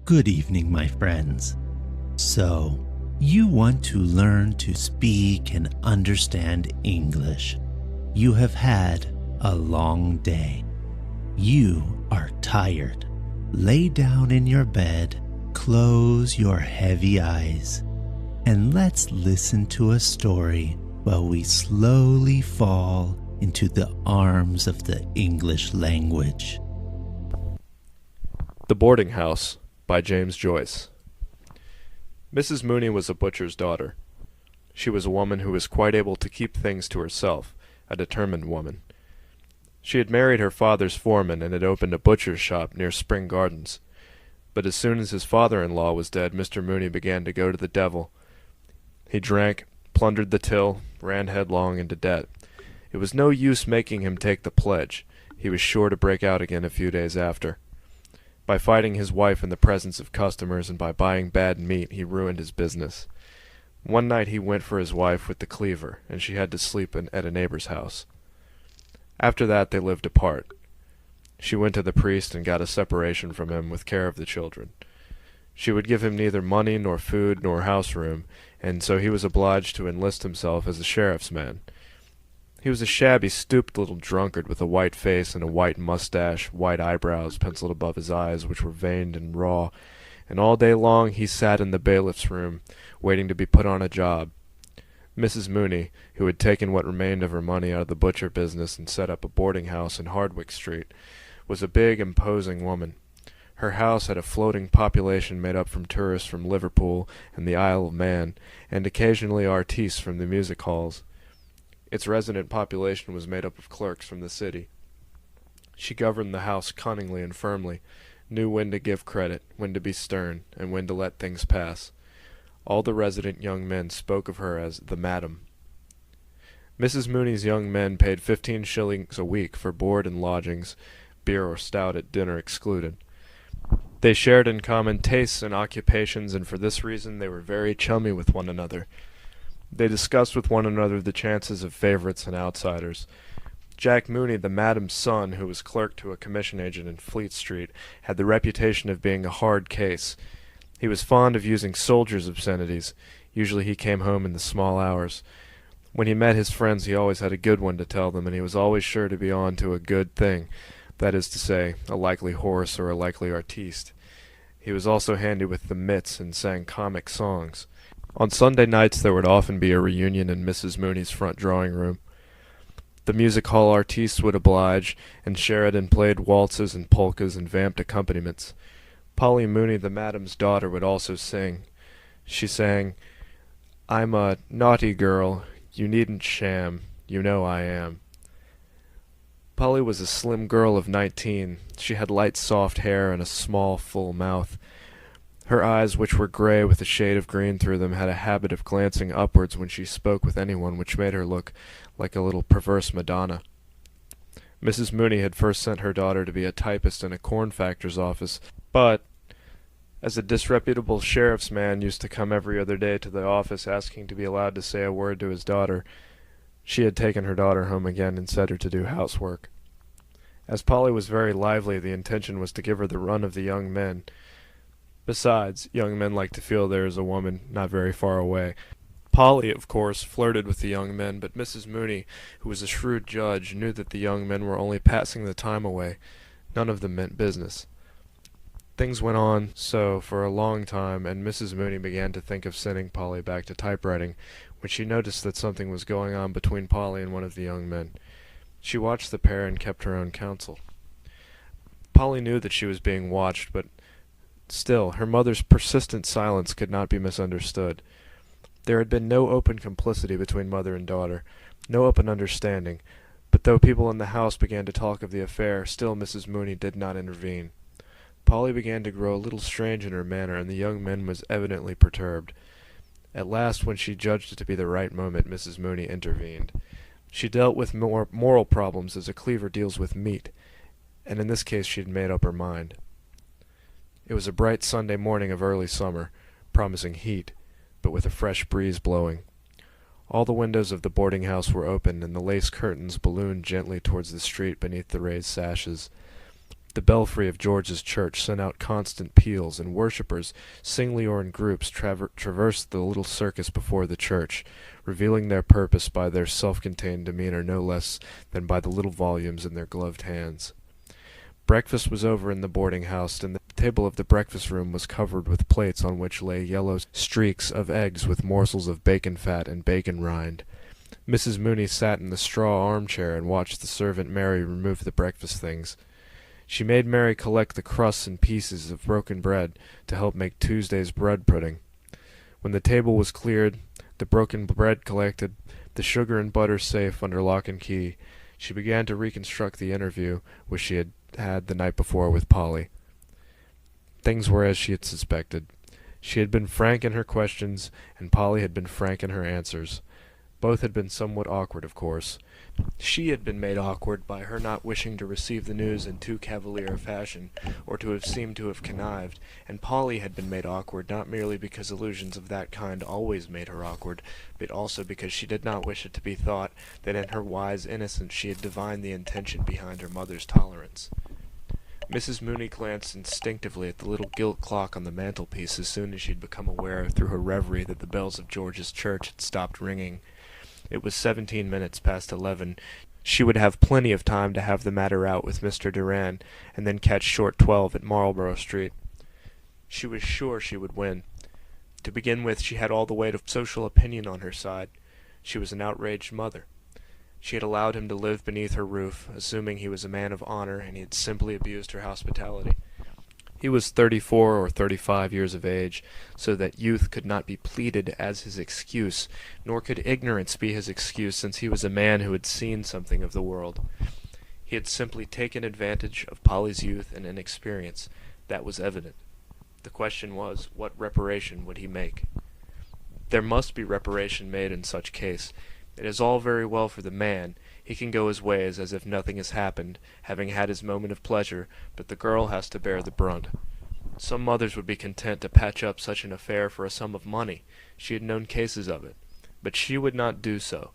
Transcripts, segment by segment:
Good evening, my friends. So, you want to learn to speak and understand English. You have had a long day. You are tired. Lay down in your bed, close your heavy eyes, and let's listen to a story while we slowly fall into the arms of the English language. The Boarding House by James Joyce. Mrs. Mooney was a butcher's daughter. She was a woman who was quite able to keep things to herself, a determined woman. She had married her father's foreman and had opened a butcher's shop near Spring Gardens. But as soon as his father-in-law was dead, Mr. Mooney began to go to the devil. He drank, plundered the till, ran headlong into debt. It was no use making him take the pledge. He was sure to break out again a few days after. By fighting his wife in the presence of customers and by buying bad meat, he ruined his business. One night he went for his wife with the cleaver, and she had to sleep at a neighbor's house. After that they lived apart. She went to the priest and got a separation from him with care of the children. She would give him neither money nor food nor house room, and so he was obliged to enlist himself as a sheriff's man. He was a shabby, stooped little drunkard with a white face and a white mustache, white eyebrows penciled above his eyes, which were veined and raw, and all day long he sat in the bailiff's room, waiting to be put on a job. Mrs. Mooney, who had taken what remained of her money out of the butcher business and set up a boarding house in Hardwicke Street, was a big, imposing woman. Her house had a floating population made up from tourists from Liverpool and the Isle of Man, and occasionally artistes from the music halls. Its resident population was made up of clerks from the city. She governed the house cunningly and firmly, knew when to give credit, when to be stern, and when to let things pass. All the resident young men spoke of her as the Madam. Mrs. Mooney's young men paid 15 shillings a week for board and lodgings, beer or stout at dinner excluded. They shared in common tastes and occupations, and for this reason they were very chummy with one another. They discussed with one another the chances of favorites and outsiders. Jack Mooney, the madam's son, who was clerk to a commission agent in Fleet Street, had the reputation of being a hard case. He was fond of using soldiers' obscenities. Usually he came home in the small hours. When he met his friends he always had a good one to tell them, and he was always sure to be on to a good thing, that is to say, a likely horse or a likely artiste. He was also handy with the mitts and sang comic songs. On Sunday nights there would often be a reunion in Mrs. Mooney's front drawing-room. The music-hall artistes would oblige, and Sheridan played waltzes and polkas and vamped accompaniments. Polly Mooney, the madam's daughter, would also sing. She sang, "I'm a naughty girl, you needn't sham, you know I am." Polly was a slim girl of 19. She had light soft hair and a small, full mouth. Her eyes, which were gray with a shade of green through them, had a habit of glancing upwards when she spoke with anyone, which made her look like a little perverse Madonna. Mrs. Mooney had first sent her daughter to be a typist in a corn factor's office, but, as a disreputable sheriff's man used to come every other day to the office asking to be allowed to say a word to his daughter, she had taken her daughter home again and set her to do housework. As Polly was very lively, the intention was to give her the run of the young men. Besides, young men like to feel there is a woman not very far away. Polly, of course, flirted with the young men, but Mrs. Mooney, who was a shrewd judge, knew that the young men were only passing the time away. None of them meant business. Things went on so for a long time, and Mrs. Mooney began to think of sending Polly back to typewriting, when she noticed that something was going on between Polly and one of the young men. She watched the pair and kept her own counsel. Polly knew that she was being watched, but still, her mother's persistent silence could not be misunderstood. There had been no open complicity between mother and daughter, no open understanding, but though people in the house began to talk of the affair, still Mrs. Mooney did not intervene. Polly began to grow a little strange in her manner, and the young man was evidently perturbed. At last, when she judged it to be the right moment, Mrs. Mooney intervened. She dealt with more moral problems as a cleaver deals with meat, and in this case she had made up her mind. It was a bright Sunday morning of early summer, promising heat, but with a fresh breeze blowing. All the windows of the boarding-house were open, and the lace curtains ballooned gently towards the street beneath the raised sashes. The belfry of George's church sent out constant peals, and worshippers, singly or in groups, traversed the little circus before the church, revealing their purpose by their self-contained demeanor no less than by the little volumes in their gloved hands. Breakfast was over in the boarding-house, and the table of the breakfast-room was covered with plates on which lay yellow streaks of eggs with morsels of bacon fat and bacon rind. Mrs. Mooney sat in the straw armchair and watched the servant Mary remove the breakfast things. She made Mary collect the crusts and pieces of broken bread to help make Tuesday's bread pudding. When the table was cleared, the broken bread collected, the sugar and butter safe under lock and key, she began to reconstruct the interview which she had had the night before with Polly. Things were as she had suspected. She had been frank in her questions, and Polly had been frank in her answers. Both had been somewhat awkward, of course. She had been made awkward by her not wishing to receive the news in too cavalier a fashion, or to have seemed to have connived, and Polly had been made awkward not merely because allusions of that kind always made her awkward, but also because she did not wish it to be thought that in her wise innocence she had divined the intention behind her mother's tolerance. Mrs. Mooney glanced instinctively at the little gilt clock on the mantelpiece as soon as she had become aware through her reverie that the bells of George's church had stopped ringing. It was 17 minutes past 11. She would have plenty of time to have the matter out with Mr. Durand, and then catch short 12 at Marlborough Street. She was sure she would win. To begin with, she had all the weight of social opinion on her side. She was an outraged mother. She had allowed him to live beneath her roof, assuming he was a man of honor, and he had simply abused her hospitality. He was 34 or 35 years of age, so that youth could not be pleaded as his excuse, nor could ignorance be his excuse, since he was a man who had seen something of the world. He had simply taken advantage of Polly's youth and inexperience. That was evident. The question was, what reparation would he make? There must be reparation made in such case. It is all very well for the man. He can go his ways as if nothing has happened, having had his moment of pleasure, but the girl has to bear the brunt. Some mothers would be content to patch up such an affair for a sum of money. She had known cases of it. But she would not do so.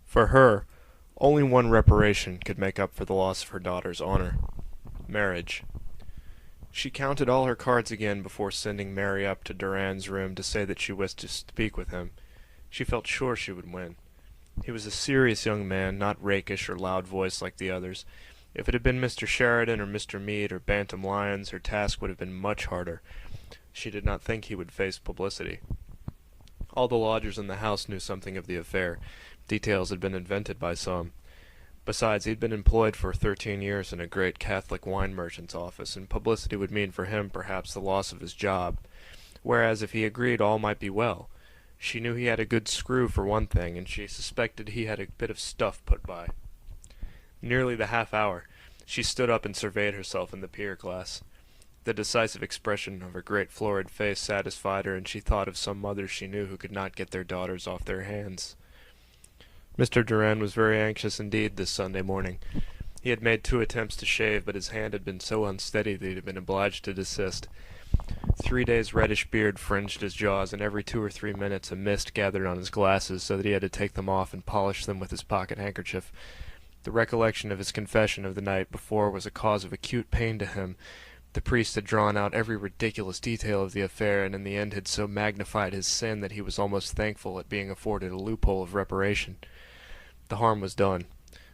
For her, only one reparation could make up for the loss of her daughter's honor: marriage. She counted all her cards again before sending Mary up to Durand's room to say that she wished to speak with him. She felt sure she would win. He was a serious young man, not rakish or loud-voiced like the others. If it had been Mr. Sheridan or Mr. Meade or Bantam Lyons, her task would have been much harder. She did not think he would face publicity. All the lodgers in the house knew something of the affair. Details had been invented by some. Besides, he had been employed for 13 years in a great Catholic wine merchant's office, and publicity would mean for him perhaps the loss of his job. Whereas if he agreed, all might be well. She knew he had a good screw for one thing, and she suspected he had a bit of stuff put by. Nearly the half-hour, she stood up and surveyed herself in the pier-glass. The decisive expression of her great florid face satisfied her, and she thought of some mothers she knew who could not get their daughters off their hands. Mr. Durand was very anxious indeed this Sunday morning. He had made 2 attempts to shave, but his hand had been so unsteady that he had been obliged to desist. 3 days' reddish beard fringed his jaws, and every 2 or 3 minutes a mist gathered on his glasses, so that he had to take them off and polish them with his pocket-handkerchief. The recollection of his confession of the night before was a cause of acute pain to him. The priest had drawn out every ridiculous detail of the affair, and in the end had so magnified his sin that he was almost thankful at being afforded a loophole of reparation. The harm was done.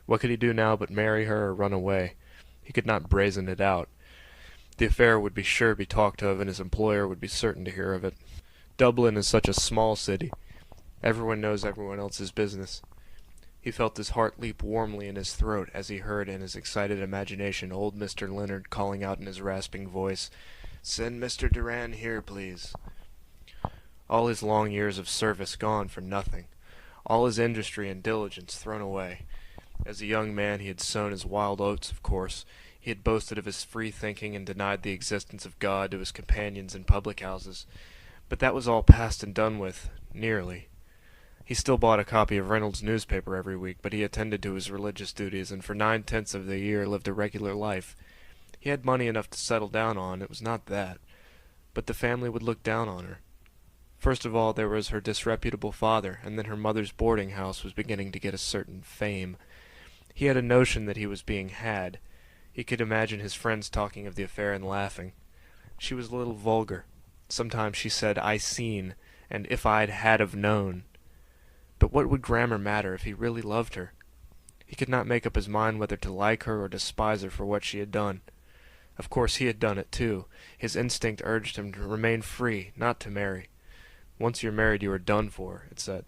What could he do now but marry her or run away? He could not brazen it out. The affair would be sure to be talked of, and his employer would be certain to hear of it. Dublin is such a small city. Everyone knows everyone else's business. He felt his heart leap warmly in his throat as he heard in his excited imagination old Mr. Leonard calling out in his rasping voice, "Send Mr. Durand here, please." All his long years of service gone for nothing. All his industry and diligence thrown away. As a young man he had sown his wild oats, of course. He had boasted of his free thinking and denied the existence of God to his companions in public houses. But that was all past and done with, nearly. He still bought a copy of Reynolds' newspaper every week, but he attended to his religious duties, and for 9/10 of the year lived a regular life. He had money enough to settle down on, it was not that. But the family would look down on her. First of all there was her disreputable father, and then her mother's boarding-house was beginning to get a certain fame. He had a notion that he was being had. He could imagine his friends talking of the affair and laughing. She was a little vulgar. Sometimes she said, "I seen," and "if I'd had have known." But what would grammar matter if he really loved her? He could not make up his mind whether to like her or despise her for what she had done. Of course he had done it too. His instinct urged him to remain free, not to marry. Once you're married you are done for, it said.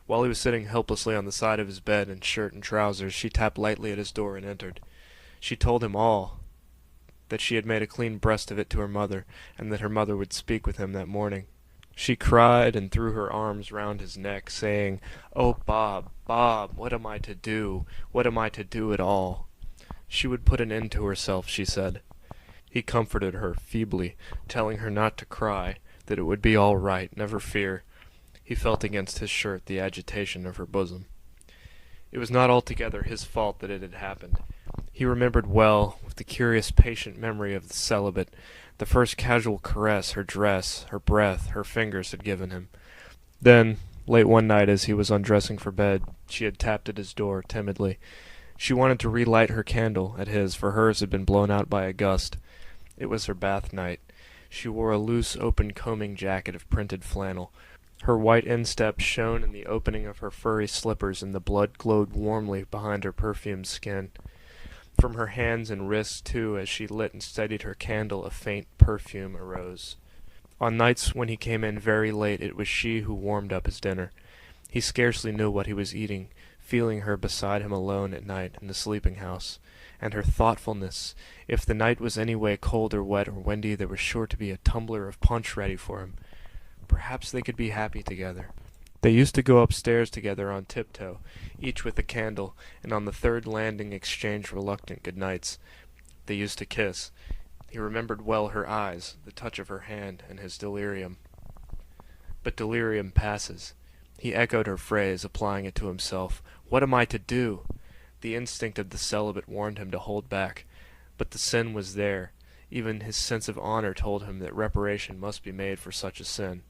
While he was sitting helplessly on the side of his bed in shirt and trousers, she tapped lightly at his door and entered. She told him all, that she had made a clean breast of it to her mother, and that her mother would speak with him that morning. She cried and threw her arms round his neck, saying, "Oh, Bob, Bob, what am I to do? What am I to do at all?" She would put an end to herself, she said. He comforted her feebly, telling her not to cry, that it would be all right, never fear. He felt against his shirt the agitation of her bosom. It was not altogether his fault that it had happened. He remembered well, with the curious patient memory of the celibate, the first casual caress her dress, her breath, her fingers had given him. Then, late one night as he was undressing for bed, she had tapped at his door timidly. She wanted to relight her candle at his, for hers had been blown out by a gust. It was her bath night. She wore a loose, open combing jacket of printed flannel. Her white instep shone in the opening of her furry slippers, and the blood glowed warmly behind her perfumed skin. From her hands and wrists, too, as she lit and steadied her candle, a faint perfume arose. On nights when he came in very late, it was she who warmed up his dinner. He scarcely knew what he was eating, feeling her beside him alone at night in the sleeping-house. And her thoughtfulness, if the night was any way cold or wet or windy, there was sure to be a tumbler of punch ready for him. Perhaps they could be happy together. They used to go upstairs together on tiptoe, each with a candle, and on the third landing exchanged reluctant good nights. They used to kiss. He remembered well her eyes, the touch of her hand, and his delirium. But delirium passes. He echoed her phrase, applying it to himself. What am I to do? The instinct of the celibate warned him to hold back. But the sin was there. Even his sense of honor told him that reparation must be made for such a sin.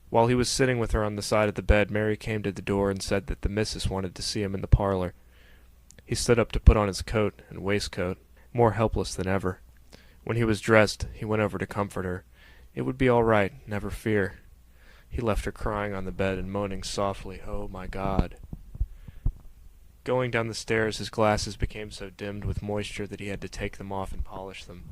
While he was sitting with her on the side of the bed, Mary came to the door and said that the missus wanted to see him in the parlor. He stood up to put on his coat and waistcoat, more helpless than ever. When he was dressed, he went over to comfort her. It would be all right, never fear. He left her crying on the bed and moaning softly, "Oh, my God." Going down the stairs, his glasses became so dimmed with moisture that he had to take them off and polish them.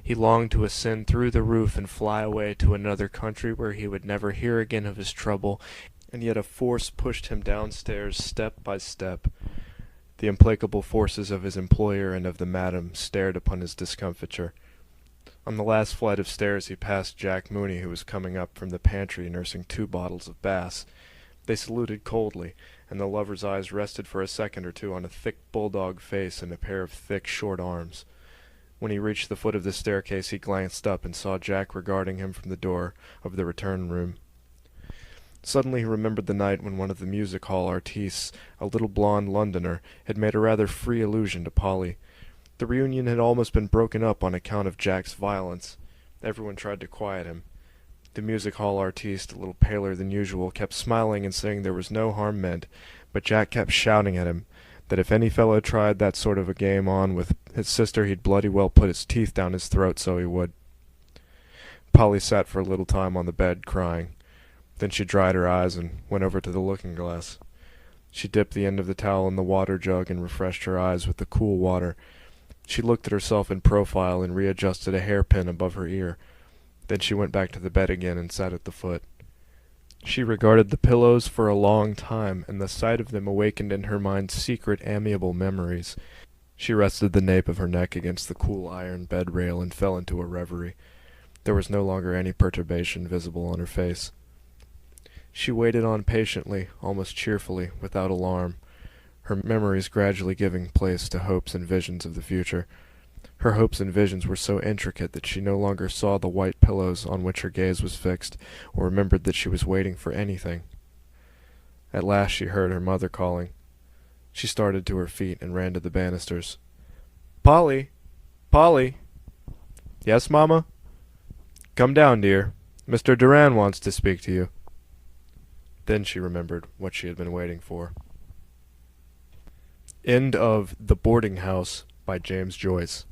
He longed to ascend through the roof and fly away to another country where he would never hear again of his trouble, and yet a force pushed him downstairs step by step. The implacable forces of his employer and of the madam stared upon his discomfiture. On the last flight of stairs he passed Jack Mooney, who was coming up from the pantry nursing 2 bottles of Bass. They saluted coldly, and the lover's eyes rested for a second or two on a thick bulldog face and a pair of thick, short arms. When he reached the foot of the staircase he glanced up and saw Jack regarding him from the door of the return room. Suddenly he remembered the night when one of the music-hall artistes, a little blonde Londoner, had made a rather free allusion to Polly. The reunion had almost been broken up on account of Jack's violence. Everyone tried to quiet him. The music-hall artiste, a little paler than usual, kept smiling and saying there was no harm meant, but Jack kept shouting at him that if any fellow tried that sort of a game on with his sister he'd bloody well put his teeth down his throat, so he would. Polly sat for a little time on the bed, crying. Then she dried her eyes and went over to the looking-glass. She dipped the end of the towel in the water jug and refreshed her eyes with the cool water. She looked at herself in profile and readjusted a hairpin above her ear. Then she went back to the bed again and sat at the foot. She regarded the pillows for a long time, and the sight of them awakened in her mind secret, amiable memories. She rested the nape of her neck against the cool iron bed-rail and fell into a reverie. There was no longer any perturbation visible on her face. She waited on patiently, almost cheerfully, without alarm, her memories gradually giving place to hopes and visions of the future. Her hopes and visions were so intricate that she no longer saw the white pillows on which her gaze was fixed, or remembered that she was waiting for anything. At last she heard her mother calling. She started to her feet and ran to the banisters. "Polly! Polly!" "Yes, mamma?" "Come down, dear. Mr. Duran wants to speak to you." Then she remembered what she had been waiting for. End of The Boarding House by James Joyce.